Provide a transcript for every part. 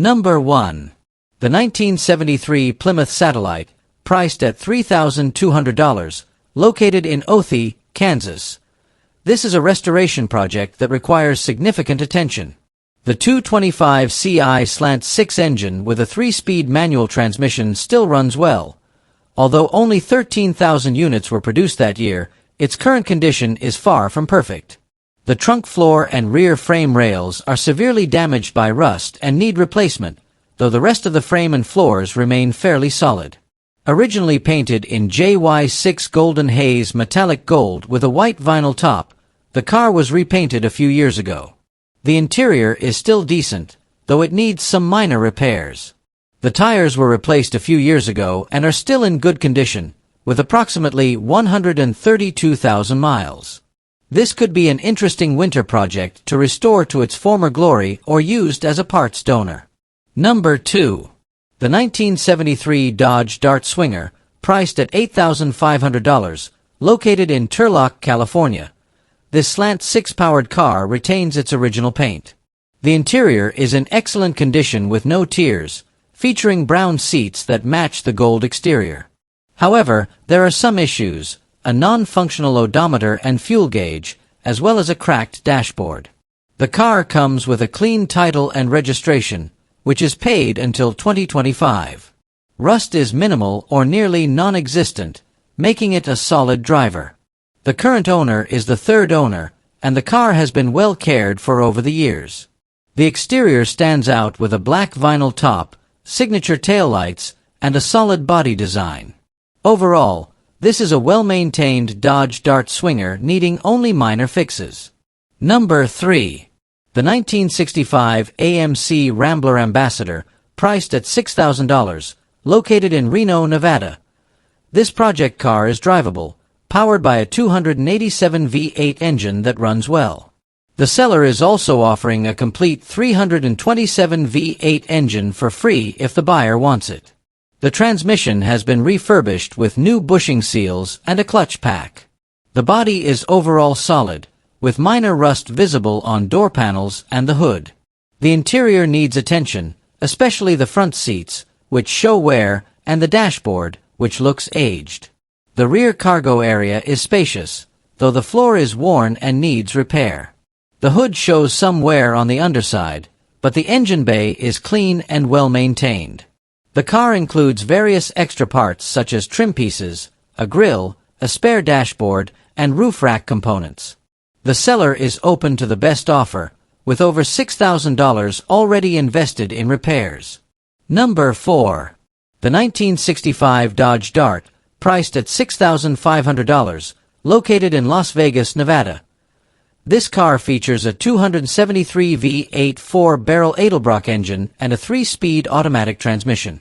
Number 1. The 1973 Plymouth Satellite, priced at $3,200, located in Othie, Kansas. This is a restoration project that requires significant attention. The 225 CI Slant 6 engine with a 3-speed manual transmission still runs well. Although only 13,000 units were produced that year, its current condition is far from perfect. The trunk floor and rear frame rails are severely damaged by rust and need replacement, though the rest of the frame and floors remain fairly solid. Originally painted in JY6 Golden Haze metallic gold with a white vinyl top, the car was repainted a few years ago. The interior is still decent, though it needs some minor repairs. The tires were replaced a few years ago and are still in good condition, with approximately 132,000 miles. This could be an interesting winter project to restore to its former glory or used as a parts donor. Number 2. The 1973 Dodge Dart Swinger, priced at $8,500, located in Turlock, California. This Slant 6-powered car retains its original paint. The interior is in excellent condition with no tears, featuring brown seats that match the gold exterior. However, there are some issues: a non-functional odometer and fuel gauge, as well as a cracked dashboard. The car comes with a clean title and registration, which is paid until 2025. Rust is minimal or nearly non-existent, making it a solid driver. The current owner is the third owner, and the car has been well cared for over the years. The exterior stands out with a black vinyl top, signature taillights, and a solid body design. Overall, this is a well-maintained Dodge Dart Swinger needing only minor fixes. Number 3. The 1965 AMC Rambler Ambassador, priced at $6,000, located in Reno, Nevada. This project car is drivable, powered by a 287 V8 engine that runs well. The seller is also offering a complete 327 V8 engine for free if the buyer wants it. The transmission has been refurbished with new bushing seals and a clutch pack. The body is overall solid, with minor rust visible on door panels and the hood. The interior needs attention, especially the front seats, which show wear, and the dashboard, which looks aged. The rear cargo area is spacious, though the floor is worn and needs repair. The hood shows some wear on the underside, but the engine bay is clean and well maintained. The car includes various extra parts such as trim pieces, a grille, a spare dashboard, and roof rack components. The seller is open to the best offer, with over $6,000 already invested in repairs. Number 4. The 1965 Dodge Dart, priced at $6,500, located in Las Vegas, Nevada. This car features a 273 V8 4-barrel Edelbrock engine and a 3-speed automatic transmission.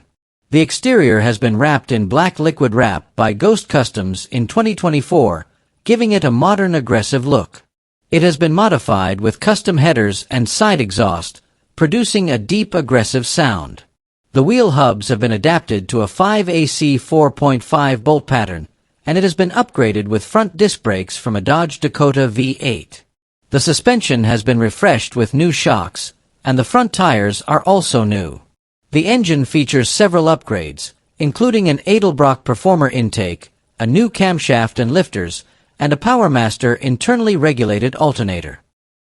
The exterior has been wrapped in black liquid wrap by Ghost Customs in 2024, giving it a modern aggressive look. It has been modified with custom headers and side exhaust, producing a deep aggressive sound. The wheel hubs have been adapted to a 5AC 4.5 bolt pattern, and it has been upgraded with front disc brakes from a Dodge Dakota V8. The suspension has been refreshed with new shocks, and the front tires are also new. The engine features several upgrades, including an Edelbrock Performer intake, a new camshaft and lifters, and a PowerMaster internally regulated alternator.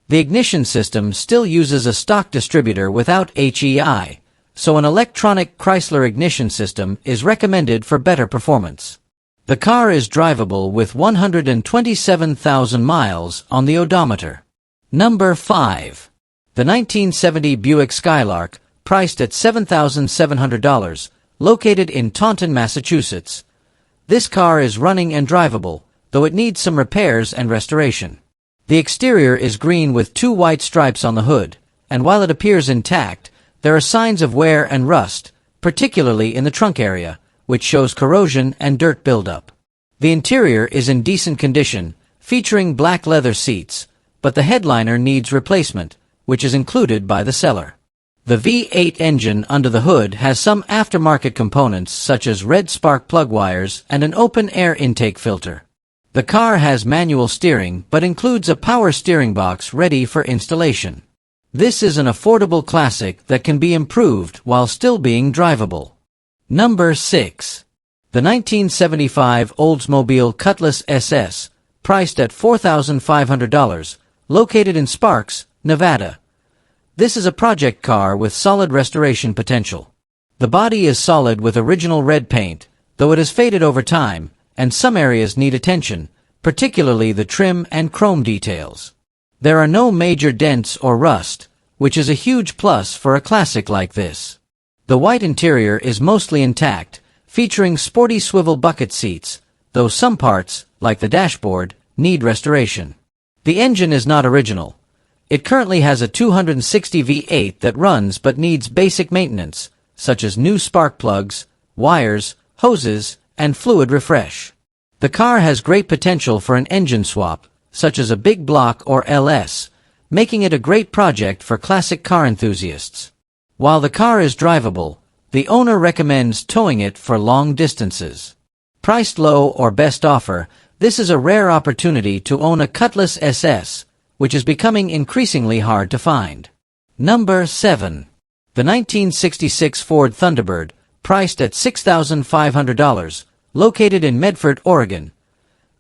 The ignition system still uses a stock distributor without HEI, so an electronic Chrysler ignition system is recommended for better performance. The car is drivable with 127,000 miles on the odometer. Number 5. The 1970 Buick Skylark, priced at $7,700, located in Taunton, Massachusetts. This car is running and drivable, though it needs some repairs and restoration. The exterior is green with 2 white stripes on the hood, and while it appears intact, there are signs of wear and rust, particularly in the trunk area, which shows corrosion and dirt buildup. The interior is in decent condition, featuring black leather seats, but the headliner needs replacement, which is included by the seller. The V8 engine under the hood has some aftermarket components such as red spark plug wires and an open air intake filter. The car has manual steering but includes a power steering box ready for installation. This is an affordable classic that can be improved while still being drivable. Number 6. The 1975 Oldsmobile Cutlass SS, priced at $4,500, located in Sparks, Nevada. This is a project car with solid restoration potential. The body is solid with original red paint, though it has faded over time, and some areas need attention, particularly the trim and chrome details. There are no major dents or rust, which is a huge plus for a classic like this. The white interior is mostly intact, featuring sporty swivel bucket seats, though some parts, like the dashboard, need restoration. The engine is not original. It currently has a 260 V8 that runs but needs basic maintenance, such as new spark plugs, wires, hoses, and fluid refresh. The car has great potential for an engine swap, such as a big block or LS, making it a great project for classic car enthusiasts. While the car is drivable, the owner recommends towing it for long distances. Priced low or best offer, this is a rare opportunity to own a Cutlass SS, which is becoming increasingly hard to find. Number 7. The 1966 Ford Thunderbird, priced at $6,500, located in Medford, Oregon.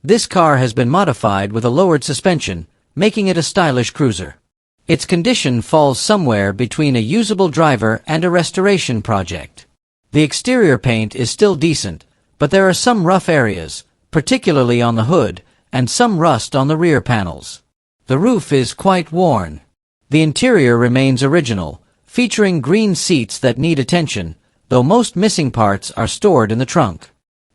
This car has been modified with a lowered suspension, making it a stylish cruiser. Its condition falls somewhere between a usable driver and a restoration project. The exterior paint is still decent, but there are some rough areas, particularly on the hood, and some rust on the rear panels. The roof is quite worn. The interior remains original, featuring green seats that need attention, though most missing parts are stored in the trunk.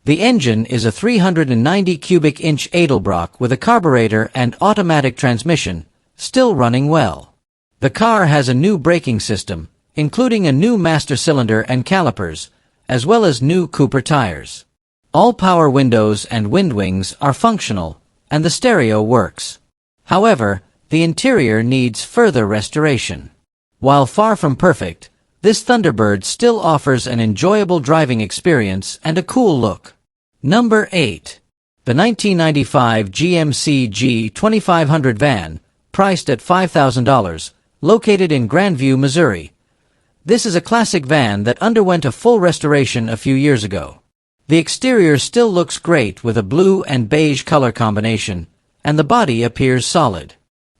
The engine is a 390 cubic inch Edelbrock with a carburetor and automatic transmission, still running well. The car has a new braking system, including a new master cylinder and calipers, as well as new Cooper tires. All power windows and wind wings are functional, and the stereo works. However, the interior needs further restoration. While far from perfect, this Thunderbird still offers an enjoyable driving experience and a cool look. Number 8. The 1995 GMC G2500 van, priced at $5,000, located in Grandview, Missouri. This is a classic van that underwent a full restoration a few years ago. The exterior still looks great with a blue and beige color combination, and the body appears solid.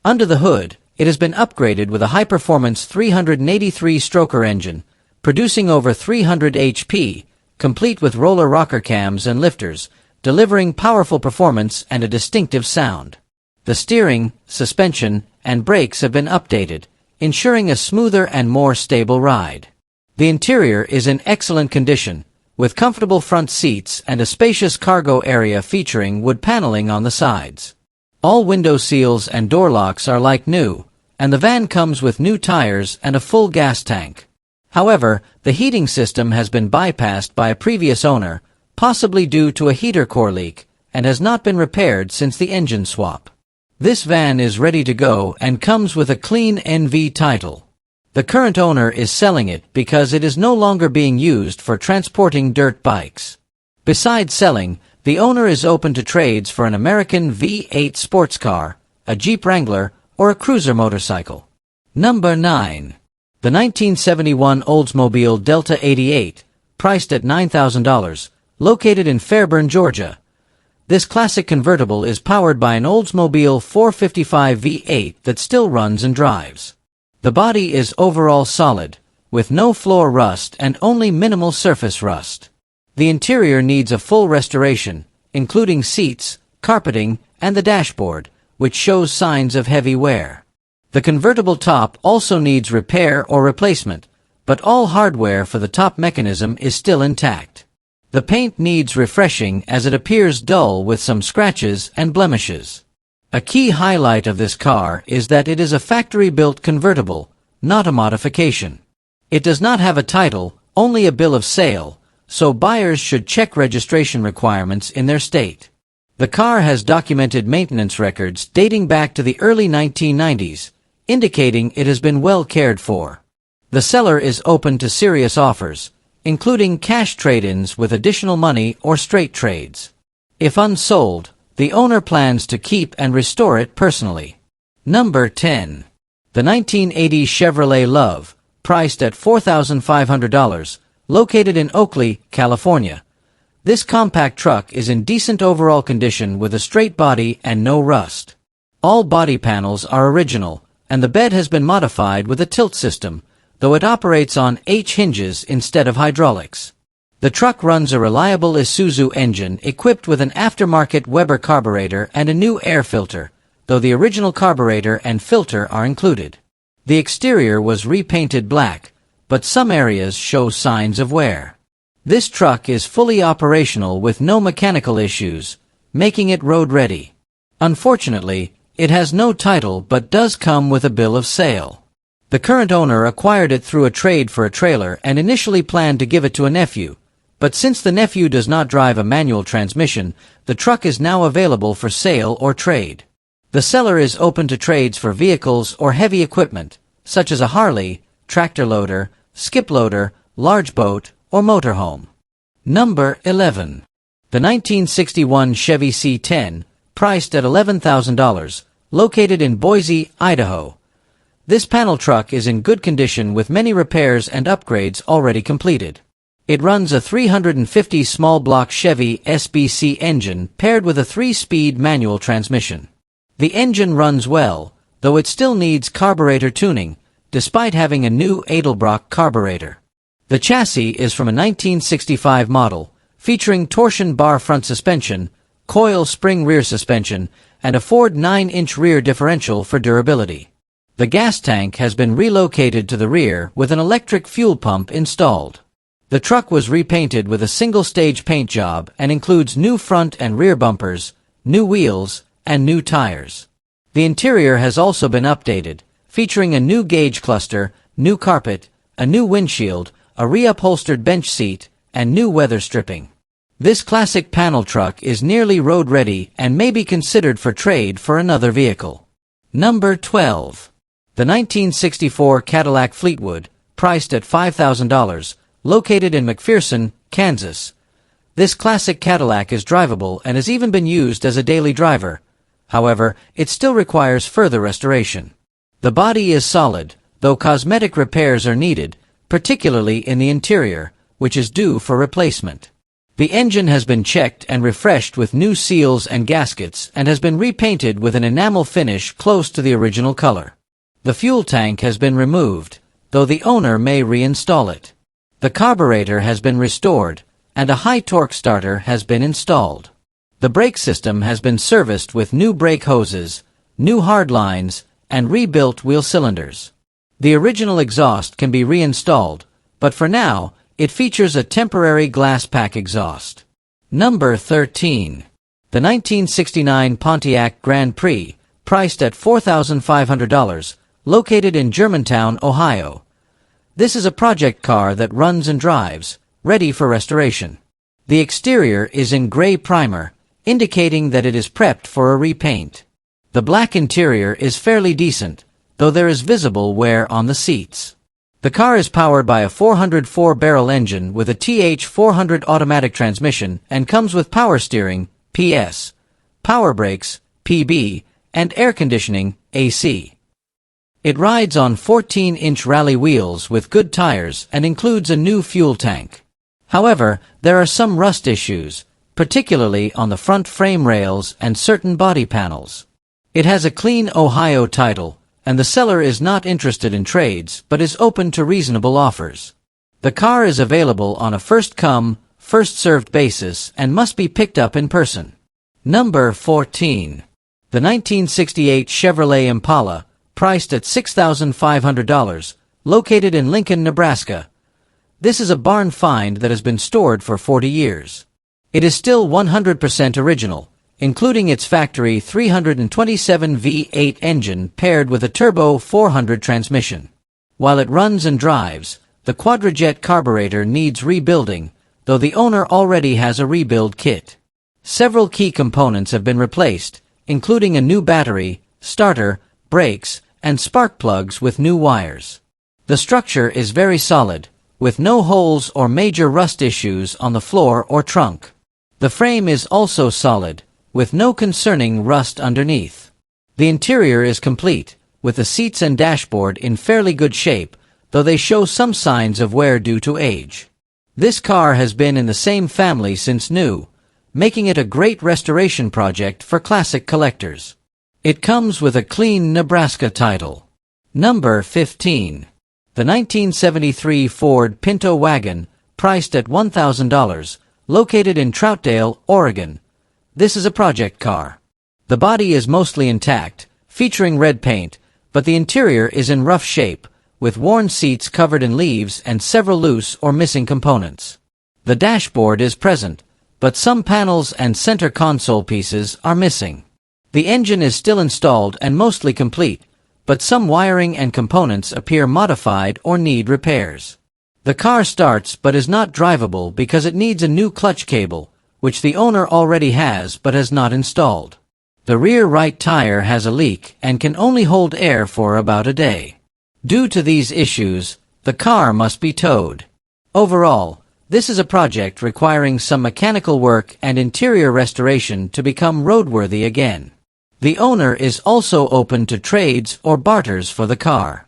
Under the hood, it has been upgraded with a high-performance 383-stroker engine, producing over 300 HP, complete with roller rocker cams and lifters, delivering powerful performance and a distinctive sound. The steering, suspension, and brakes have been updated, ensuring a smoother and more stable ride. The interior is in excellent condition, with comfortable front seats and a spacious cargo area featuring wood paneling on the sides. All window seals and door locks are like new, and the van comes with new tires and a full gas tank. However, the heating system has been bypassed by a previous owner, possibly due to a heater core leak, and has not been repaired since the engine swap. This van is ready to go and comes with a clean NV title. The current owner is selling it because it is no longer being used for transporting dirt bikes. Besides selling, the owner is open to trades for an American V8 sports car, a Jeep Wrangler, or a cruiser motorcycle. Number 9. The 1971 Oldsmobile Delta 88, priced at $9,000, located in Fairburn, Georgia. This classic convertible is powered by an Oldsmobile 455 V8 that still runs and drives. The body is overall solid, with no floor rust and only minimal surface rust. The interior needs a full restoration, including seats, carpeting, and the dashboard, which shows signs of heavy wear. The convertible top also needs repair or replacement, but all hardware for the top mechanism is still intact. The paint needs refreshing as it appears dull with some scratches and blemishes. A key highlight of this car is that it is a factory-built convertible, not a modification. It does not have a title, only a bill of sale, so buyers should check registration requirements in their state. The car has documented maintenance records dating back to the early 1990s, indicating it has been well cared for. The seller is open to serious offers, including cash trade-ins with additional money or straight trades. If unsold, the owner plans to keep and restore it personally. Number 10. The 1980 Chevrolet Love, priced at $4,500, located in Oakley, California. This compact truck is in decent overall condition with a straight body and no rust. All body panels are original, and the bed has been modified with a tilt system, though it operates on H hinges instead of hydraulics. The truck runs a reliable Isuzu engine equipped with an aftermarket Weber carburetor and a new air filter, though the original carburetor and filter are included. The exterior was repainted black, but some areas show signs of wear. This truck is fully operational with no mechanical issues, making it road-ready. Unfortunately, it has no title but does come with a bill of sale. The current owner acquired it through a trade for a trailer and initially planned to give it to a nephew, but since the nephew does not drive a manual transmission, the truck is now available for sale or trade. The seller is open to trades for vehicles or heavy equipment, such as a Harley, tractor loader, skip loader, large boat, or motorhome. Number 11. The 1961 Chevy C10, priced at $11,000, located in Boise, Idaho. This panel truck is in good condition with many repairs and upgrades already completed. It runs a 350 small block Chevy SBC engine paired with a 3-speed manual transmission. The engine runs well, though it still needs carburetor tuning, despite having a new Edelbrock carburetor. The chassis is from a 1965 model, featuring torsion bar front suspension, coil spring rear suspension, and a Ford 9-inch rear differential for durability. The gas tank has been relocated to the rear with an electric fuel pump installed. The truck was repainted with a single-stage paint job and includes new front and rear bumpers, new wheels, and new tires. The interior has also been updated, featuring a new gauge cluster, new carpet, a new windshield, a reupholstered bench seat, and new weather stripping. This classic panel truck is nearly road-ready and may be considered for trade for another vehicle. Number 12. The 1964 Cadillac Fleetwood, priced at $5,000, located in McPherson, Kansas. This classic Cadillac is drivable and has even been used as a daily driver. However, it still requires further restoration. The body is solid, though cosmetic repairs are needed, particularly in the interior, which is due for replacement. The engine has been checked and refreshed with new seals and gaskets and has been repainted with an enamel finish close to the original color. The fuel tank has been removed, though the owner may reinstall it. The carburetor has been restored, and a high-torque starter has been installed. The brake system has been serviced with new brake hoses, new hard lines, and rebuilt wheel cylinders. The original exhaust can be reinstalled, but for now, it features a temporary glass pack exhaust. Number 13. The 1969 Pontiac Grand Prix, priced at $4,500, located in Germantown, Ohio. This is a project car that runs and drives, ready for restoration. The exterior is in gray primer, indicating that it is prepped for a repaint. The black interior is fairly decent, though there is visible wear on the seats. The car is powered by a 404-barrel engine with a TH400 automatic transmission and comes with power steering, PS, power brakes, PB, and air conditioning, AC. It rides on 14-inch rally wheels with good tires and includes a new fuel tank. However, there are some rust issues, particularly on the front frame rails and certain body panels. It has a clean Ohio title, and the seller is not interested in trades but is open to reasonable offers. The car is available on a first-come, first-served basis and must be picked up in person. Number 14. The 1968 Chevrolet Impala, priced at $6,500, located in Lincoln, Nebraska. This is a barn find that has been stored for 40 years. It is still 100% original, including its factory 327 V8 engine paired with a turbo 400 transmission. While it runs and drives, the Quadrajet carburetor needs rebuilding, though the owner already has a rebuild kit. Several key components have been replaced, including a new battery, starter, brakes, and spark plugs with new wires. The structure is very solid, with no holes or major rust issues on the floor or trunk. The frame is also solid, with no concerning rust underneath. The interior is complete, with the seats and dashboard in fairly good shape, though they show some signs of wear due to age. This car has been in the same family since new, making it a great restoration project for classic collectors. It comes with a clean Nebraska title. Number 15. The 1973 Ford Pinto wagon, priced at $1,000, located in Troutdale, Oregon. This is a project car. The body is mostly intact, featuring red paint, but the interior is in rough shape, with worn seats covered in leaves and several loose or missing components. The dashboard is present, but some panels and center console pieces are missing. The engine is still installed and mostly complete, but some wiring and components appear modified or need repairs. The car starts but is not drivable because it needs a new clutch cable, which the owner already has but has not installed. The rear right tire has a leak and can only hold air for about a day. Due to these issues, the car must be towed. Overall, this is a project requiring some mechanical work and interior restoration to become roadworthy again. The owner is also open to trades or barters for the car.